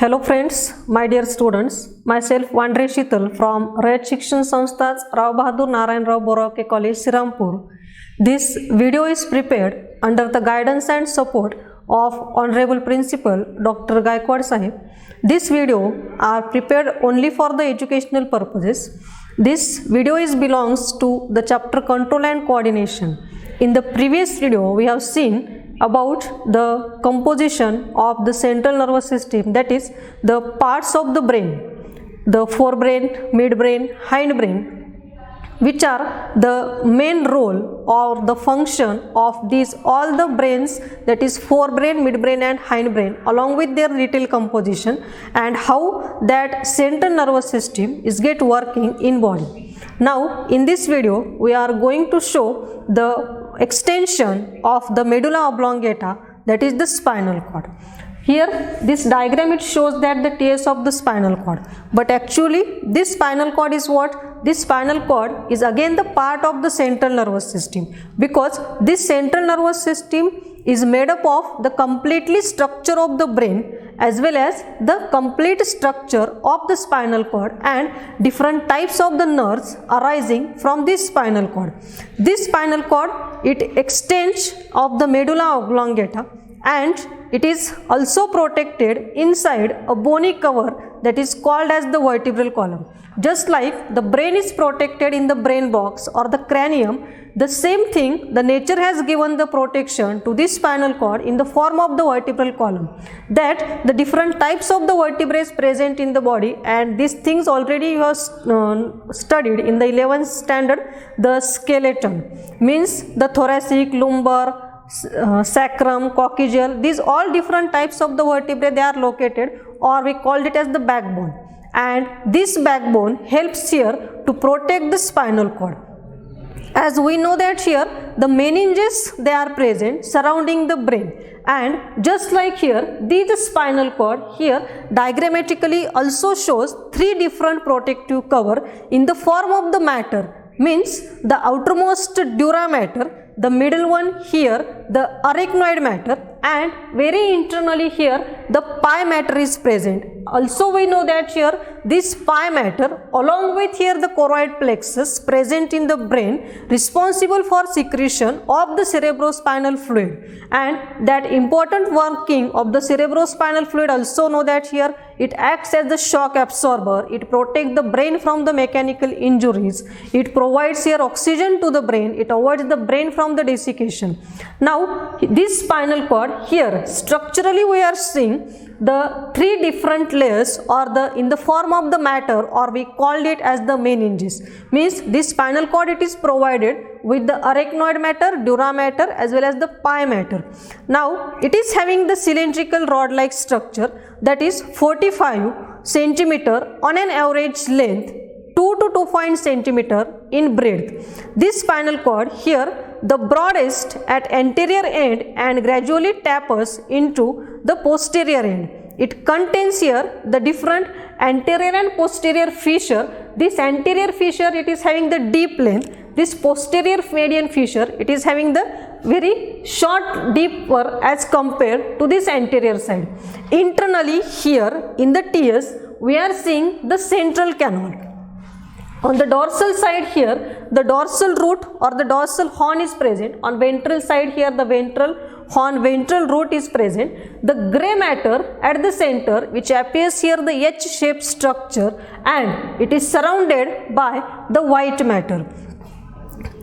Hello friends, my dear students, myself Wandhare Sheetal from XII.SCI Rao Bahadur Narayan Rao Borake College, Sirampur. This video is prepared under the guidance and support of Honorable Principal Dr. Gaikwad Sahib. This video are prepared only for the educational purposes. This video belongs to the chapter Control and Coordination. In the previous video, we have seen about the composition of the central nervous system, that is the parts of the brain, the forebrain, midbrain, hindbrain, which are the main role or the function of these all the brains, that is forebrain, midbrain and hindbrain, along with their detailed composition and how that central nervous system is get working in body. Now in this video we are going to show the extension of the medulla oblongata, that is the spinal cord. Here this diagram it shows that the TS of the spinal cord, but actually this spinal cord is what? This spinal cord is again the part of the central nervous system, because this central nervous system is made up of the completely structure of the brain as well as the complete structure of the spinal cord and different types of the nerves arising from this spinal cord. This spinal cord it extends of the medulla oblongata and it is also protected inside a bony cover that is called as the vertebral column. Just like the brain is protected in the brain box or the cranium, the same thing the nature has given the protection to this spinal cord in the form of the vertebral column, that the different types of the vertebrae present in the body, and these things already you have studied in the 11th standard. The skeleton means the thoracic, lumbar, sacrum, coccygeal, these all different types of the vertebrae they are located, or we called it as the backbone, and this backbone helps here to protect the spinal cord. As we know that here the meninges they are present surrounding the brain, and just like here this spinal cord here diagrammatically also shows three different protective cover in the form of the matter, means the outermost dura mater, the middle one here the arachnoid matter, and very internally here the pie matter is present. Also we know that here this pie matter along with here the choroid plexus present in the brain responsible for secretion of the cerebrospinal fluid, and that important working of the cerebrospinal fluid also know that here it acts as the shock absorber, it protects the brain from the mechanical injuries, it provides here oxygen to the brain, it avoids the brain from the desiccation. Now this spinal cord here structurally we are seeing the three different layers or the in the form of the matter, or we called it as the meninges, means this spinal cord it is provided with the arachnoid matter, dura matter as well as the pie matter. Now it is having the cylindrical rod like structure that is 45 centimeter on an average length, 2 to 2.5 centimeter in breadth. This spinal cord here the broadest at anterior end and gradually tapers into the posterior end. It contains here the different anterior and posterior fissure. This anterior fissure it is having the deep length. This posterior median fissure it is having the very short deeper as compared to this anterior side. Internally here in the TS we are seeing the central canal. On the dorsal side here the dorsal root or the dorsal horn is present. On ventral side here the ventral horn, ventral root is present. The grey matter at the center which appears here the H-shaped structure, and it is surrounded by the white matter.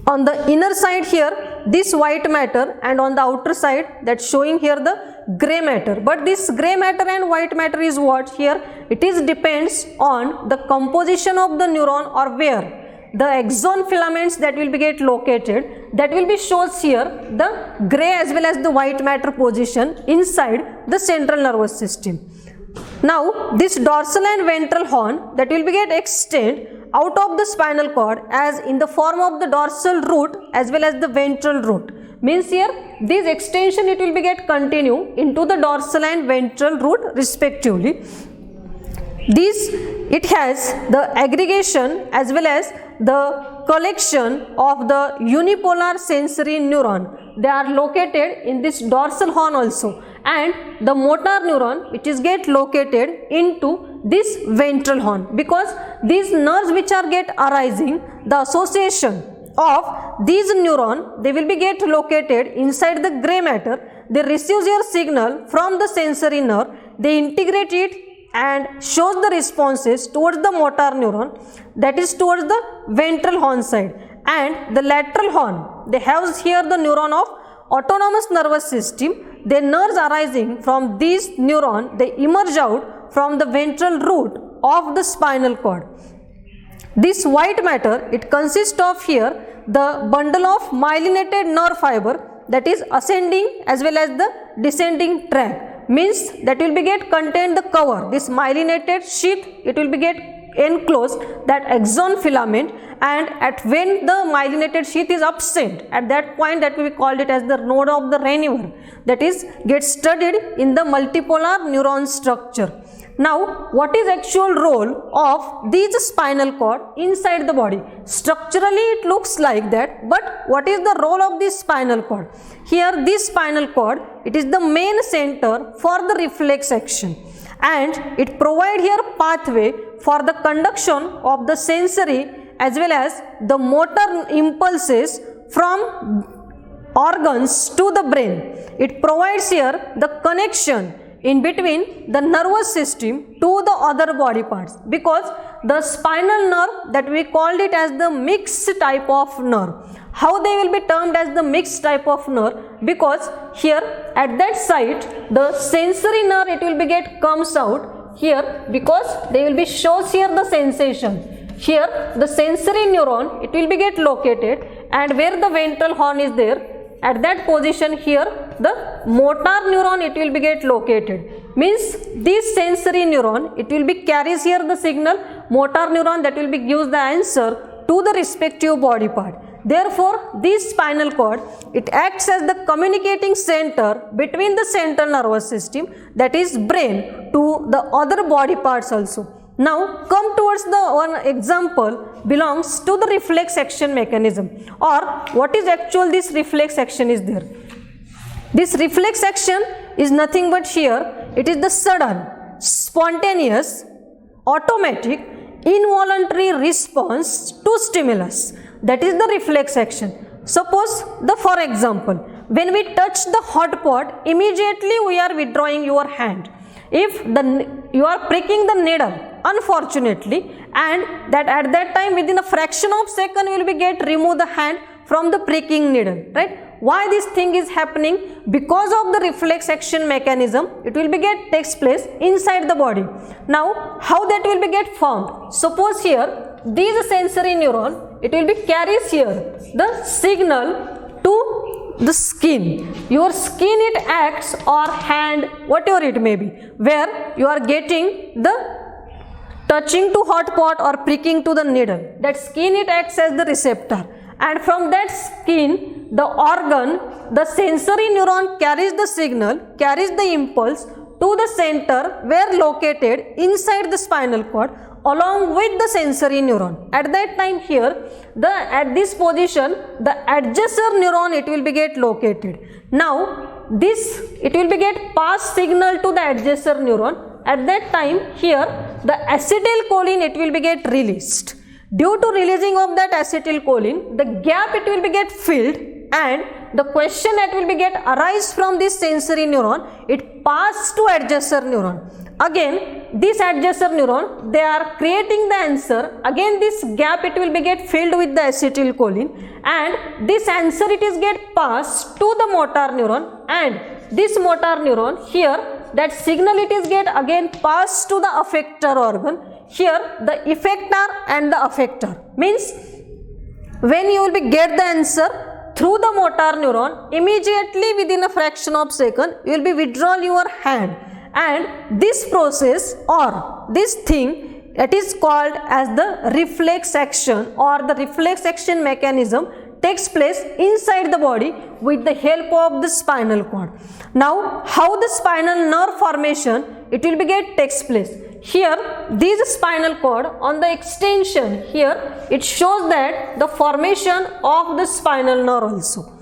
On the inner side here this white matter, and on the outer side that showing here the grey matter. But this grey matter and white matter is what here? It is depends on the composition of the neuron, or where the axon filaments that will be get located, that will be shows here the grey as well as the white matter position inside the central nervous system. Now this dorsal and ventral horn that will be get extend out of the spinal cord as in the form of the dorsal root as well as the ventral root, means here this extension it will be get continue into the dorsal and ventral root respectively. This it has the aggregation as well as the collection of the unipolar sensory neuron. They are located in this dorsal horn also, and the motor neuron which is get located into this ventral horn, because these nerves which are get arising, the association of these neuron, they will be get located inside the gray matter. They receive your signal from the sensory nerve, they integrate it and shows the responses towards the motor neuron, that is towards the ventral horn side. And the lateral horn, they have here the neuron of autonomous nervous system. The nerves arising from these neuron, they emerge out from the ventral root of the spinal cord. This white matter, it consists of here the bundle of myelinated nerve fiber, that is ascending as well as the descending tract, means that will be get contain the cover, this myelinated sheath, it will be get enclosed that axon filament, and at when the myelinated sheath is absent, at that point that we called it as the node of the Renier, that is gets studied in the multipolar neuron structure. Now, what is actual role of these spinal cord inside the body? Structurally it looks like that, but what is the role of this spinal cord? Here this spinal cord, it is the main center for the reflex action, and it provide here pathway for the conduction of the sensory as well as the motor impulses from organs to the brain. It provides here the connection in between the nervous system to the other body parts, because the spinal nerve, that we called it as the mixed type of nerve. How they will be termed as the mixed type of nerve? Because here at that site the sensory nerve, it will be get comes out here, because they will be shows here the sensation. Here the sensory neuron, it will be get located, and where the ventral horn is there, at that position here the motor neuron, it will be get located. Means this sensory neuron, it will be carries here the signal, motor neuron that will be gives the answer to the respective body part. Therefore, this spinal cord, it acts as the communicating center between the central nervous system, that is brain, to the other body parts also. Now come towards the one example belongs to the reflex action mechanism, or what is actual this reflex action is there. This reflex action is nothing but here, it is the sudden, spontaneous, automatic, involuntary response to stimulus, that is the reflex action. Suppose for example, when we touch the hot pot, immediately we are withdrawing your hand. If you are pricking the needle, unfortunately, and that at that time within a fraction of second will be get remove the hand from the pricking needle, right? Why this thing is happening? Because of the reflex action mechanism, it will be get takes place inside the body. Now how that will be get formed? Suppose here these sensory neuron, it will be carries here the signal to the skin. Your skin, it acts, or hand, whatever it may be, where you are getting the touching to hot pot or pricking to the needle. That skin, it acts as the receptor, and from that skin the organ, the sensory neuron carries the signal, carries the impulse to the center where located inside the spinal cord along with the sensory neuron. At that time here, at this position, the adducer neuron, it will be get located. Now this, it will be get pass signal to the adducer neuron. At that time here, the acetylcholine, it will be get released. Due to releasing of that acetylcholine, the gap, it will be get filled, and the question that will be get arise from this sensory neuron, it pass to adducer neuron. Again this adducer neuron, they are creating the answer. Again this gap, it will be get filled with the acetylcholine, and this answer, it is get passed to the motor neuron, and this motor neuron here, that signal, it is get again passed to the effector organ. Here the effector and the affector, means when you will be get the answer through the motor neuron, immediately within a fraction of second you will be withdraw your hand, and this process or this thing, it is called as the reflex action, or the reflex action mechanism takes place inside the body with the help of the spinal cord. Now how the spinal nerve formation, it will be get takes place. Here this spinal cord on the extension here, it shows that the formation of the spinal nerve also.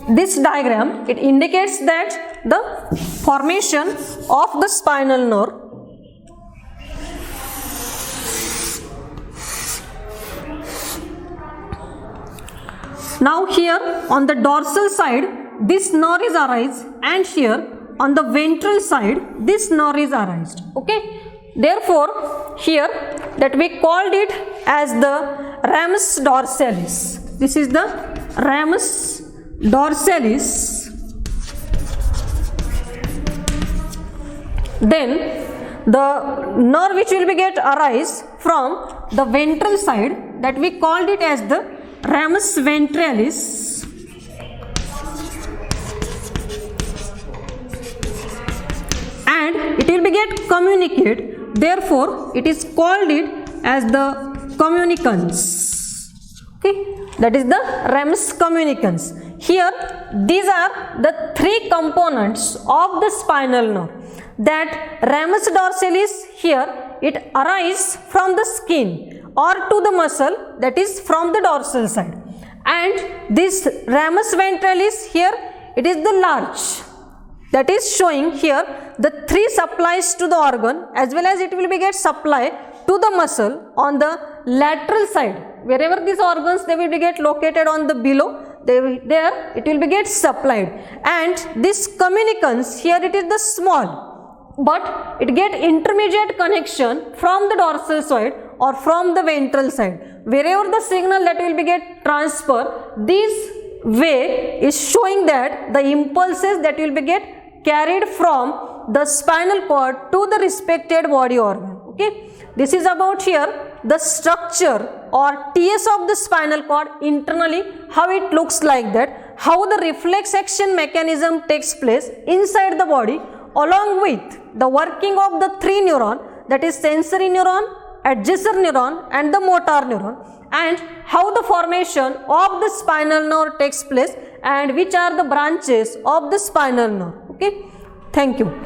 this diagram, it indicates that the formation of the spinal nerve. Now here on the dorsal side, this nerve is arised, and here on the ventral side, this nerve is arised. Okay. Therefore, here that we called it as the ramus dorsalis. This is the ramus dorsalis. Then the nerve which will be get arise from the ventral side, that we called it as the ramus ventralis. And it will be get communicate. Therefore, it is called it as the communicans. Okay, that is the ramus communicans. Here, these are the three components of the spinal nerve. That ramus dorsalis here, it arises from the skin or to the muscle, that is from the dorsal side. And this ramus ventralis here, it is the large. That is showing here the three supplies to the organ, as well as it will be get supply to the muscle on the lateral side. Wherever these organs they will be get located on the below, there it will be get supplied. And this communicans here, it is the small, but it get intermediate connection from the dorsal side or from the ventral side. Wherever the signal that will be get transfer, this way is showing that the impulses that will be get carried from the spinal cord to the respected body organ. Okay, this is about here the structure or TS of the spinal cord internally, how it looks like that, how the reflex action mechanism takes place inside the body, along with the working of the three neuron, that is sensory neuron, adductor neuron and the motor neuron, and how the formation of the spinal nerve takes place and which are the branches of the spinal nerve. Okay, thank you.